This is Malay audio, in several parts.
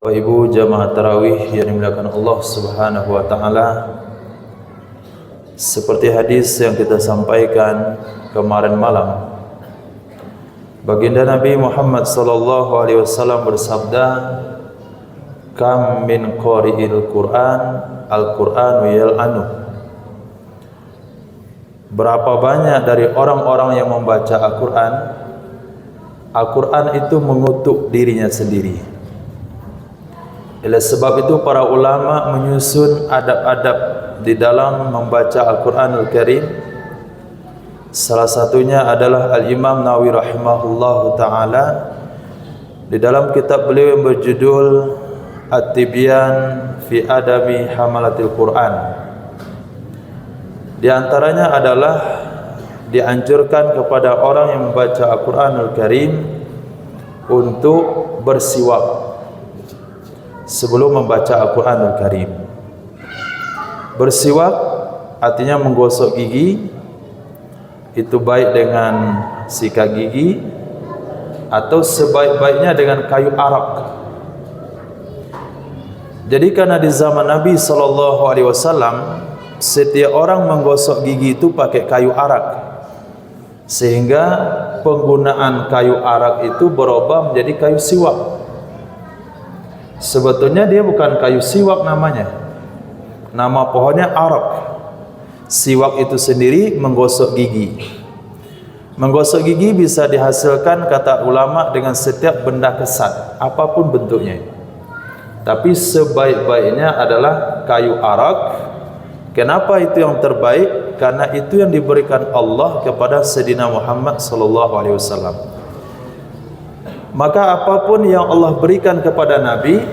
Bapak Ibu jamaah tarawih yang dimuliakan Allah Subhanahu wa taala, seperti hadis yang kita sampaikan kemarin malam, baginda Nabi Muhammad sallallahu alaihi wasallam bersabda, "Kam min qari'il Qur'an al-Qur'anu yal'anu." Berapa banyak dari orang-orang yang membaca Al-Qur'an, Al-Qur'an itu mengutuk dirinya sendiri. Oleh sebab itu para ulama menyusun adab-adab di dalam membaca Al-Quranul Karim. Salah satunya adalah Al-Imam Nawawi rahimahullahu ta'ala di dalam kitab beliau yang berjudul At-Tibyan fi Adabi Hamalatil Quran. Di antaranya adalah dianjurkan kepada orang yang membaca Al-Quranul Karim untuk bersiwak sebelum membaca Al-Quranul Karim. Bersiwak artinya menggosok gigi, itu baik dengan sikat gigi atau sebaik-baiknya dengan kayu arak. Jadi karena di zaman Nabi SAW setiap orang menggosok gigi itu pakai kayu arak, sehingga penggunaan kayu arak itu berubah menjadi kayu siwak. Sebetulnya dia bukan kayu siwak namanya, nama pohonnya arak. Siwak itu sendiri menggosok gigi. Menggosok gigi bisa dihasilkan kata ulama dengan setiap benda kesat, apapun bentuknya. Tapi sebaik-baiknya adalah kayu arak. Kenapa itu yang terbaik? Karena itu yang diberikan Allah kepada Sayyidina Muhammad SAW. Maka apapun yang Allah berikan kepada Nabi,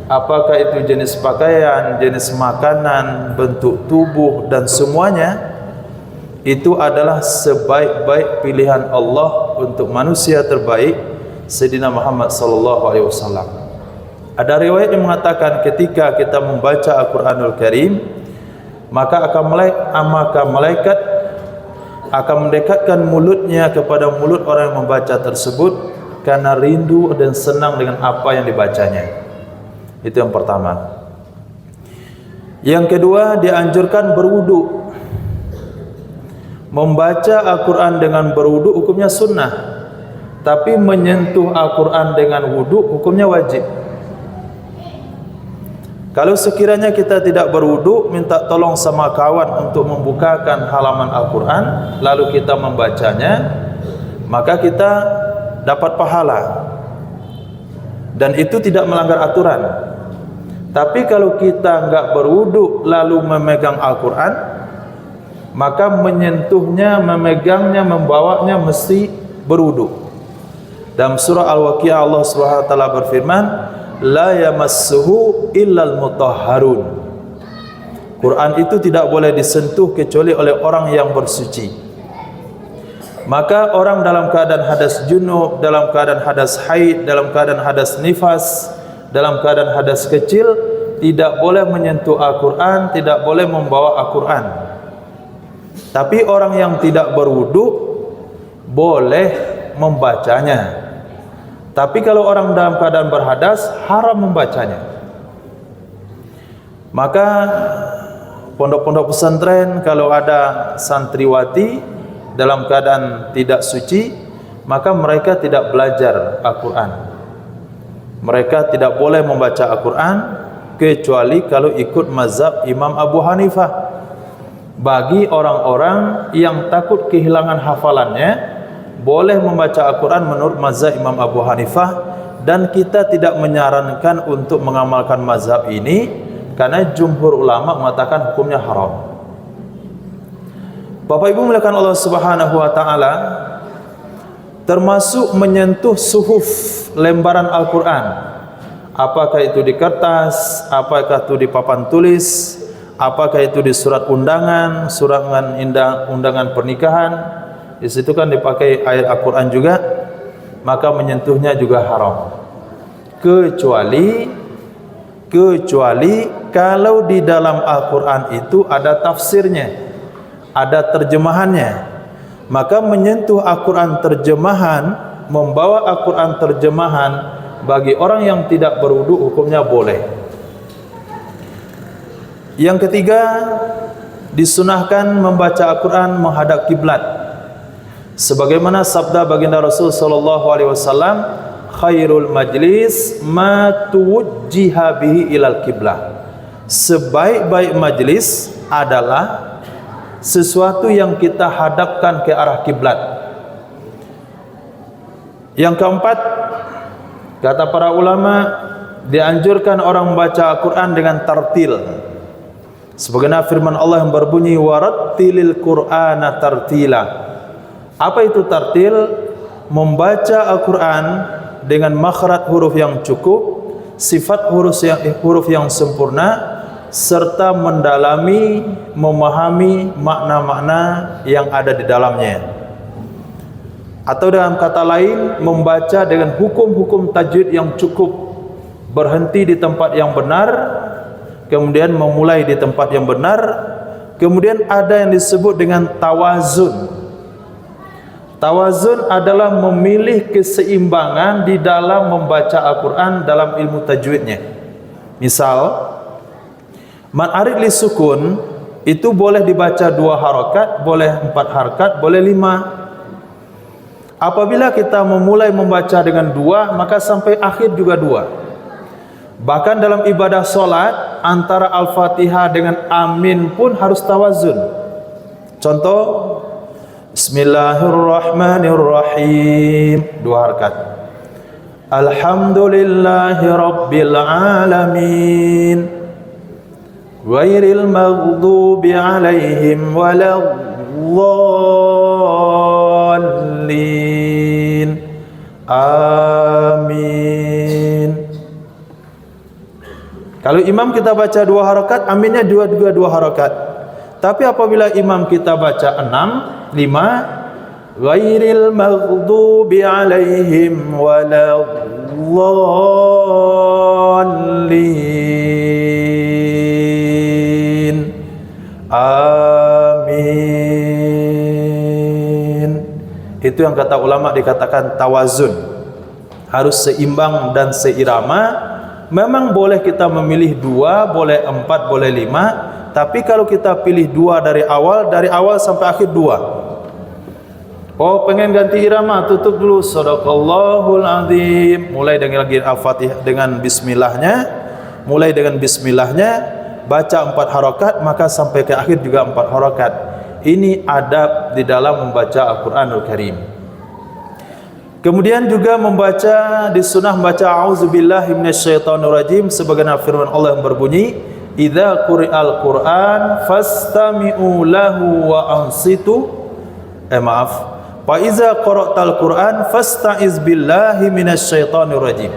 apakah itu jenis pakaian, jenis makanan, bentuk tubuh dan semuanya, itu adalah sebaik-baik pilihan Allah untuk manusia terbaik, Sayyidina Muhammad SAW. Ada riwayat yang mengatakan ketika kita membaca Al-Quranul Karim, maka malaikat akan mendekatkan mulutnya kepada mulut orang yang membaca tersebut, karena rindu dan senang dengan apa yang dibacanya. Itu yang pertama. Yang kedua, dianjurkan berwudu. Membaca Al-Quran dengan berwudu hukumnya sunnah, tapi menyentuh Al-Quran dengan wudu hukumnya wajib. Kalau sekiranya kita tidak berwudu, minta tolong sama kawan untuk membukakan halaman Al-Quran, lalu kita membacanya, maka kita dapat pahala, dan itu tidak melanggar aturan. Tapi kalau kita enggak berwudu lalu memegang Al-Quran, maka menyentuhnya, memegangnya, membawanya mesti berwudu. Dalam surah Al-Waqiah Allah SWT berfirman, la yamassuhu illal mutahharun. Quran itu tidak boleh disentuh kecuali oleh orang yang bersuci. Maka orang dalam keadaan hadas junub, dalam keadaan hadas haid, dalam keadaan hadas nifas, dalam keadaan hadas kecil, tidak boleh menyentuh Al-Quran, tidak boleh membawa Al-Quran. Tapi orang yang tidak berwudu boleh membacanya. Tapi kalau orang dalam keadaan berhadas, haram membacanya. Maka pondok-pondok pesantren kalau ada santriwati dalam keadaan tidak suci, maka mereka tidak belajar Al-Quran. Mereka tidak boleh membaca Al-Quran kecuali kalau ikut mazhab Imam Abu Hanifah. Bagi orang-orang yang takut kehilangan hafalannya, boleh membaca Al-Quran menurut mazhab Imam Abu Hanifah, dan kita tidak menyarankan untuk mengamalkan mazhab ini karena jumhur ulama mengatakan hukumnya haram. Bapak Ibu muliakan Allah Subhanahu wa taala, termasuk menyentuh suhuf, lembaran Al-Quran. Apakah itu di kertas, apakah itu di papan tulis, apakah itu di surat undangan, undangan pernikahan, di situ kan dipakai ayat Al-Quran juga, maka menyentuhnya juga haram. Kecuali kalau di dalam Al-Quran itu ada tafsirnya, ada terjemahannya, maka menyentuh Al-Quran terjemahan, membawa Al-Quran terjemahan bagi orang yang tidak berwudu hukumnya boleh. Yang ketiga, disunahkan membaca Al-Quran menghadap kiblat. Sebagaimana sabda baginda Rasul sallallahu alaihi wasallam, khairul majlis ma tuwajjiha bihi ilal kiblah. Sebaik-baik majlis adalah sesuatu yang kita hadapkan ke arah kiblat. Yang keempat, kata para ulama, dianjurkan orang membaca Al-Quran dengan tartil. Sebagaimana firman Allah yang berbunyi warattilil Qur'ana tartila. Apa itu tartil? Membaca Al-Quran dengan makhraj huruf yang cukup, sifat huruf yang sempurna, serta mendalami, memahami makna-makna yang ada di dalamnya. Atau dalam kata lain, membaca dengan hukum-hukum tajwid yang cukup, berhenti di tempat yang benar, kemudian memulai di tempat yang benar, kemudian ada yang disebut dengan tawazun. Tawazun adalah memilih keseimbangan di dalam membaca Al-Quran dalam ilmu tajwidnya. Misal, mad arid li sukun itu boleh dibaca 2 harakat, boleh 4 harakat, boleh 5. Apabila kita memulai membaca dengan 2, maka sampai akhir juga 2. Bahkan dalam ibadah solat, antara Al-Fatihah dengan Amin pun harus tawazun. Contoh, Bismillahirrahmanirrahim, 2 harakat. Alhamdulillahi Rabbil Alamin, ghairil maghdubi alaihim waladdallin, amin. Kalau imam kita baca 2 harakat, aminnya juga 2 harakat. Tapi apabila imam kita baca 6, 5, ghairil maghdubi alaihim waladdallin, amin. Itu yang kata ulama dikatakan tawazun, harus seimbang dan seirama. Memang boleh kita memilih 2, boleh 4, boleh 5, tapi kalau kita pilih 2 dari awal sampai akhir 2. Oh, pengen ganti irama, tutup dulu Shadaqallahul Azim, mulai dengan lagi Al-Fatihah dengan bismillahnya, mulai dengan bismillahnya, baca 4 harakat, maka sampai ke akhir juga 4 harakat. Ini adab di dalam membaca Al-Quranul Karim. Kemudian juga disunah membaca a'udzubillahi minasyaitonirrajim, sebagaimana firman Allah yang berbunyi, idza quri'al Qur'an fastami'u lahu wa ansitu. Fa iza qara'tal Qur'an fasta'iz billahi minasyaitonirrajim.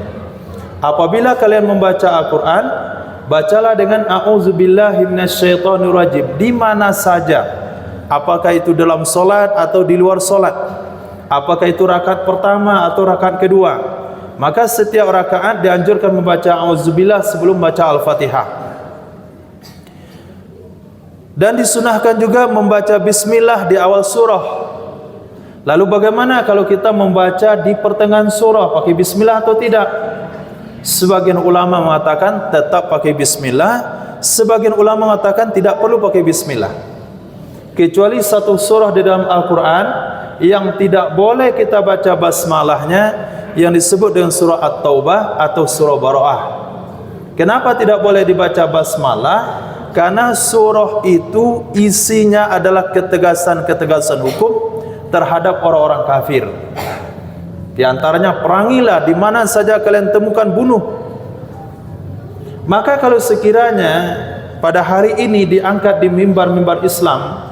Apabila kalian membaca Al-Qur'an, bacalah dengan a'udzubillahi minasyaitonirrajim di mana saja. Apakah itu dalam solat atau di luar solat, apakah itu rakaat pertama atau rakaat kedua, maka setiap rakaat dianjurkan membaca auzubillah sebelum baca Al-Fatihah. Dan disunahkan juga membaca bismillah di awal surah. Lalu bagaimana kalau kita membaca di pertengahan surah, pakai bismillah atau tidak? Sebagian ulama mengatakan tetap pakai bismillah, sebagian ulama mengatakan tidak perlu pakai bismillah. Kecuali satu surah di dalam Al-Quran yang tidak boleh kita baca basmalahnya, yang disebut dengan surah At-Taubah atau surah Bara'ah. Kenapa tidak boleh dibaca basmalah? Karena surah itu isinya adalah ketegasan-ketegasan hukum terhadap orang-orang kafir. Di antaranya, perangilah di mana saja kalian temukan, bunuh. Maka kalau sekiranya pada hari ini diangkat di mimbar-mimbar Islam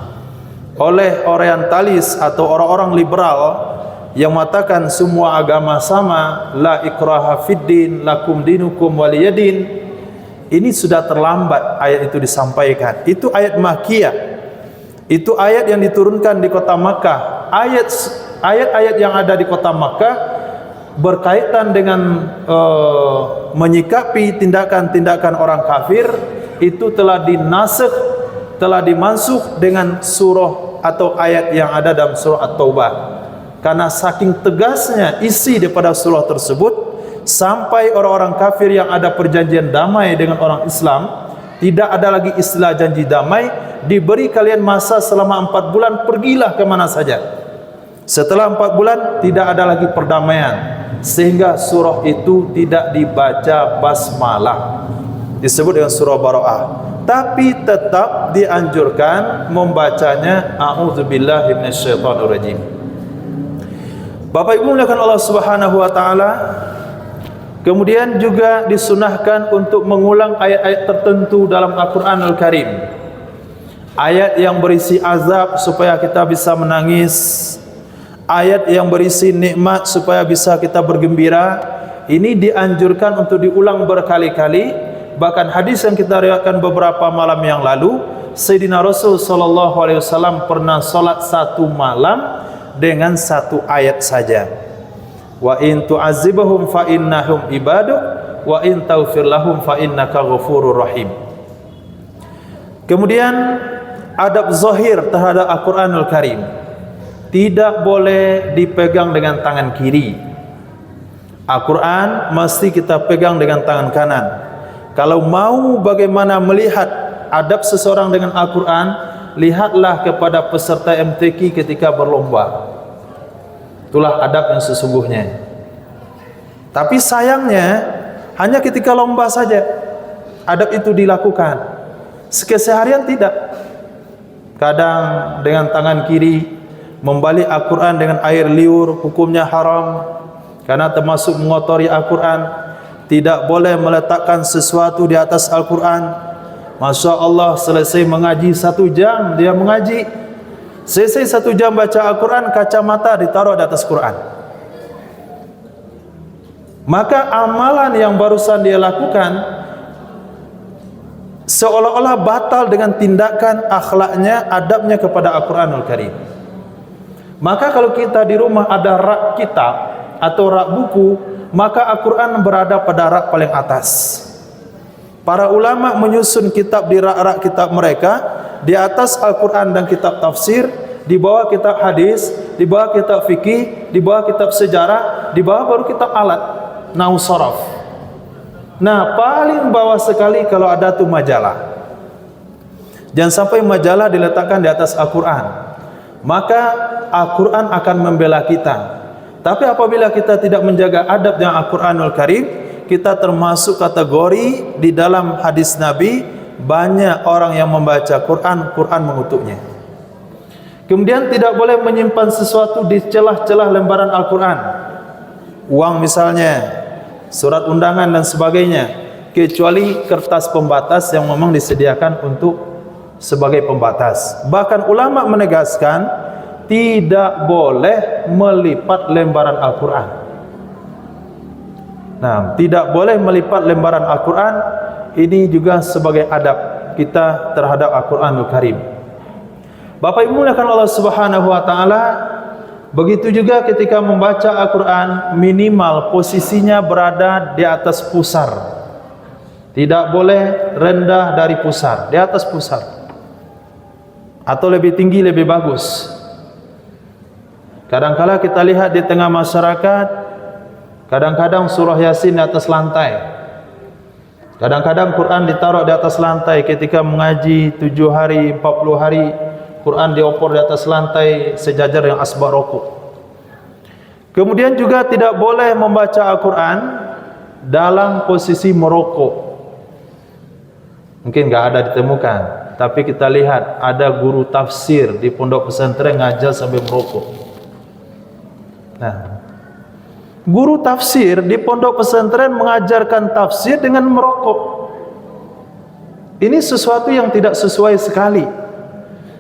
oleh orientalis atau orang-orang liberal yang mengatakan semua agama sama, la ikraha fiddin, lakum dinukum waliyadin, ini sudah terlambat ayat itu disampaikan. Itu ayat Makkiyah, itu ayat yang diturunkan di kota Makkah. Ayat-ayat yang ada di kota Makkah berkaitan dengan menyikapi tindakan-tindakan orang kafir, itu telah dinasakh, telah dimansukh dengan surah atau ayat yang ada dalam surah At-Taubah. Karena saking tegasnya isi daripada surah tersebut, sampai orang-orang kafir yang ada perjanjian damai dengan orang Islam, tidak ada lagi istilah janji damai, diberi kalian masa selama 4 bulan, pergilah ke mana saja. Setelah 4 bulan tidak ada lagi perdamaian, sehingga surah itu tidak dibaca basmalah, disebut dengan surah Bara'ah. Tapi tetap dianjurkan membacanya a'udzubillahi minasyaitonirrajim. Bapak Ibu muliakan Allah Subhanahu wa taala, kemudian juga disunahkan untuk mengulang ayat-ayat tertentu dalam Al-Qur'anul Karim. Ayat yang berisi azab supaya kita bisa menangis, ayat yang berisi nikmat supaya bisa kita bergembira. Ini dianjurkan untuk diulang berkali-kali. Bahkan hadis yang kita riwayatkan beberapa malam yang lalu, Sayyidina Rasul sallallahu alaihi wasallam pernah salat 1 malam dengan 1 ayat saja. Wa in tu'azibahum fa innahum ibaduk wa in taghfir lahum fa innaka ghafurur rahim. Kemudian adab zahir terhadap Al-Qur'anul Karim, tidak boleh dipegang dengan tangan kiri. Al-Quran mesti kita pegang dengan tangan kanan. Kalau mau bagaimana melihat adab seseorang dengan Al-Quran, lihatlah kepada peserta MTQ ketika berlomba. Itulah adab yang sesungguhnya. Tapi sayangnya hanya ketika lomba saja adab itu dilakukan, keseharian tidak. Kadang dengan tangan kiri membalik Al-Quran dengan air liur, hukumnya haram karena termasuk mengotori Al-Quran. Tidak boleh meletakkan sesuatu di atas Al-Quran. Masya Allah, selesai mengaji 1 jam dia mengaji, selesai 1 jam baca Al-Quran, kacamata ditaruh di atas Quran. Maka amalan yang barusan dia lakukan seolah-olah batal dengan tindakan akhlaknya, adabnya kepada Al-Quranul Karim. Maka kalau kita di rumah ada rak kitab atau rak buku, maka Al-Quran berada pada rak paling atas. Para ulama menyusun kitab di rak-rak kitab mereka, di atas Al-Quran dan kitab tafsir, di bawah kitab hadis, di bawah kitab fikih, di bawah kitab sejarah, di bawah baru kitab alat nahwu sharaf. Nah, paling bawah sekali kalau ada tuh majalah. Jangan sampai majalah diletakkan di atas Al-Quran, maka Al-Quran akan membela kita. Tapi apabila kita tidak menjaga adab yang Al-Quranul Karim, kita termasuk kategori di dalam hadis Nabi, banyak orang yang membaca Quran, Quran mengutuknya. Kemudian tidak boleh menyimpan sesuatu di celah-celah lembaran Al-Quran, uang misalnya, surat undangan dan sebagainya, kecuali kertas pembatas yang memang disediakan untuk sebagai pembatas. Bahkan ulama menegaskan tidak boleh melipat lembaran Al-Quran. Nah, tidak boleh melipat lembaran Al-Quran. Ini juga sebagai adab kita terhadap Al-Quranul Karim. Bapak Ibu muliakan Allah Subhanahu wa taala, begitu juga ketika membaca Al-Quran, minimal posisinya berada di atas pusar. Tidak boleh rendah dari pusar, di atas pusar. Atau lebih tinggi lebih bagus. Kadang-kala kita lihat di tengah masyarakat, kadang-kadang surah Yasin di atas lantai, kadang-kadang Quran ditaruh di atas lantai. Ketika mengaji 7 hari, 40 hari, Quran diopor di atas lantai sejajar yang asbak rokok. Kemudian juga tidak boleh membaca Al-Quran dalam posisi merokok. Mungkin nggak ada ditemukan, tapi kita lihat ada guru tafsir di pondok pesantren ngajar sambil merokok. Nah, guru tafsir di pondok pesantren mengajarkan tafsir dengan merokok. Ini sesuatu yang tidak sesuai sekali.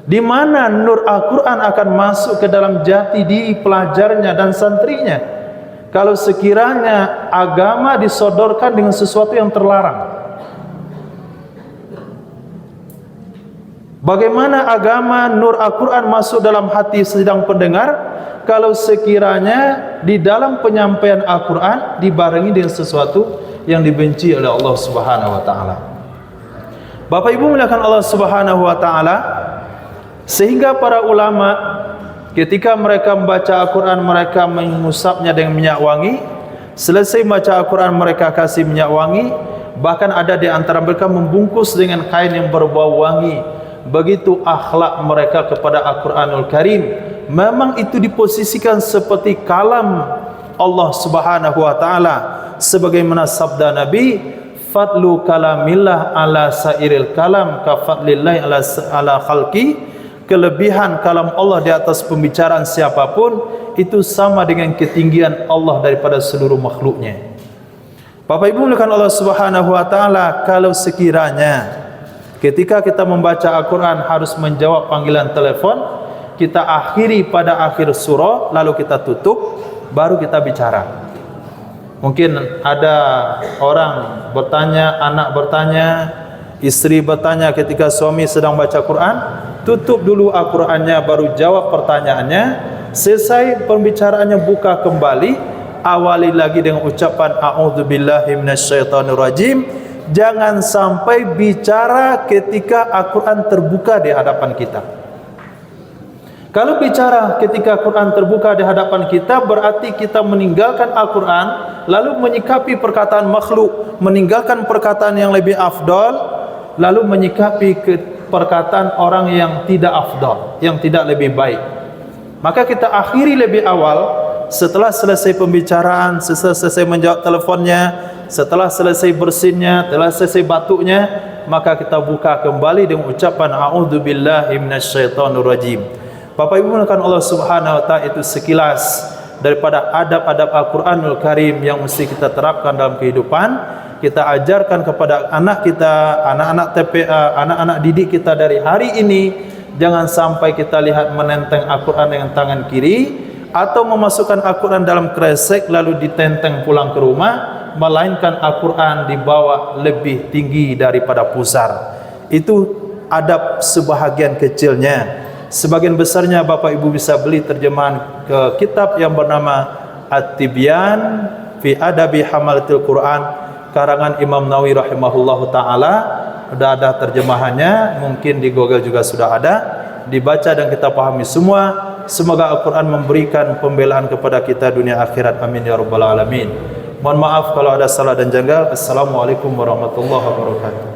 Di mana nur Al-Quran akan masuk ke dalam jati diri pelajarnya dan santrinya, kalau sekiranya agama disodorkan dengan sesuatu yang terlarang? Bagaimana agama nur Al-Quran masuk dalam hati sedang pendengar, kalau sekiranya di dalam penyampaian Al-Quran dibarengi dengan sesuatu yang dibenci oleh Allah Subhanahu wa taala. Bapak Ibu muliakan Allah Subhanahu wa taala, sehingga para ulama ketika mereka membaca Al-Quran, mereka mengusapnya dengan minyak wangi, Selesai baca Al-Quran mereka kasih minyak wangi, bahkan ada di antara mereka membungkus dengan kain yang berbau wangi. Begitu akhlak mereka kepada Al-Quranul Karim. Memang itu diposisikan seperti kalam Allah Subhanahu wa taala, sebagaimana sabda Nabi, fadlu kalamillah ala sairil kalam ka fadlillahi ala khalqi. Kelebihan kalam Allah di atas pembicaraan siapapun itu sama dengan ketinggian Allah daripada seluruh makhluknya. Bapak Ibu mulakan Allah Subhanahu wa taala, kalau sekiranya ketika kita membaca Al-Quran harus menjawab panggilan telepon, kita akhiri pada akhir surah lalu kita tutup, baru kita bicara. Mungkin ada orang bertanya, anak bertanya, istri bertanya ketika suami sedang baca Quran, tutup dulu Al-Qurannya baru jawab pertanyaannya. Selesai pembicaraannya buka kembali, awali lagi dengan ucapan a'udzubillahi minasyaitonirrajim. Jangan sampai bicara ketika Al-Quran terbuka di hadapan kita. Kalau bicara ketika Al-Quran terbuka di hadapan kita, berarti kita meninggalkan Al-Quran lalu menyikapi perkataan makhluk, meninggalkan perkataan yang lebih afdal, lalu menyikapi perkataan orang yang tidak afdal, yang tidak lebih baik. Maka kita akhiri lebih awal, setelah selesai pembicaraan, setelah selesai menjawab teleponnya, setelah selesai bersinnya, setelah selesai batuknya, maka kita buka kembali dengan ucapan a'udzubillahi minasyaitonirrajim. Bapak Ibu mulakan Allah Subhanahu wa taala, itu sekilas daripada adab-adab Al-Quranul Karim yang mesti kita terapkan dalam kehidupan. Kita ajarkan kepada anak kita, anak-anak TPA, anak-anak didik kita dari hari ini. Jangan sampai kita lihat menenteng Al-Quran dengan tangan kiri, atau memasukkan Al-Quran dalam kresek lalu ditenteng pulang ke rumah, melainkan Al-Quran dibawa lebih tinggi daripada pusar. Itu adab sebahagian kecilnya. Sebagian besarnya Bapak Ibu bisa beli terjemahan ke kitab yang bernama At-Tibyan fi Adabi Hamalatil Quran, karangan Imam Nawawi rahimahullahu taala. Sudah ada terjemahannya, mungkin di Google juga sudah ada. Dibaca dan kita pahami semua. Semoga Al-Quran memberikan pembelaan kepada kita dunia akhirat. Amin ya rabbal alamin. Mohon maaf kalau ada salah dan janggal. Assalamualaikum warahmatullahi wabarakatuh.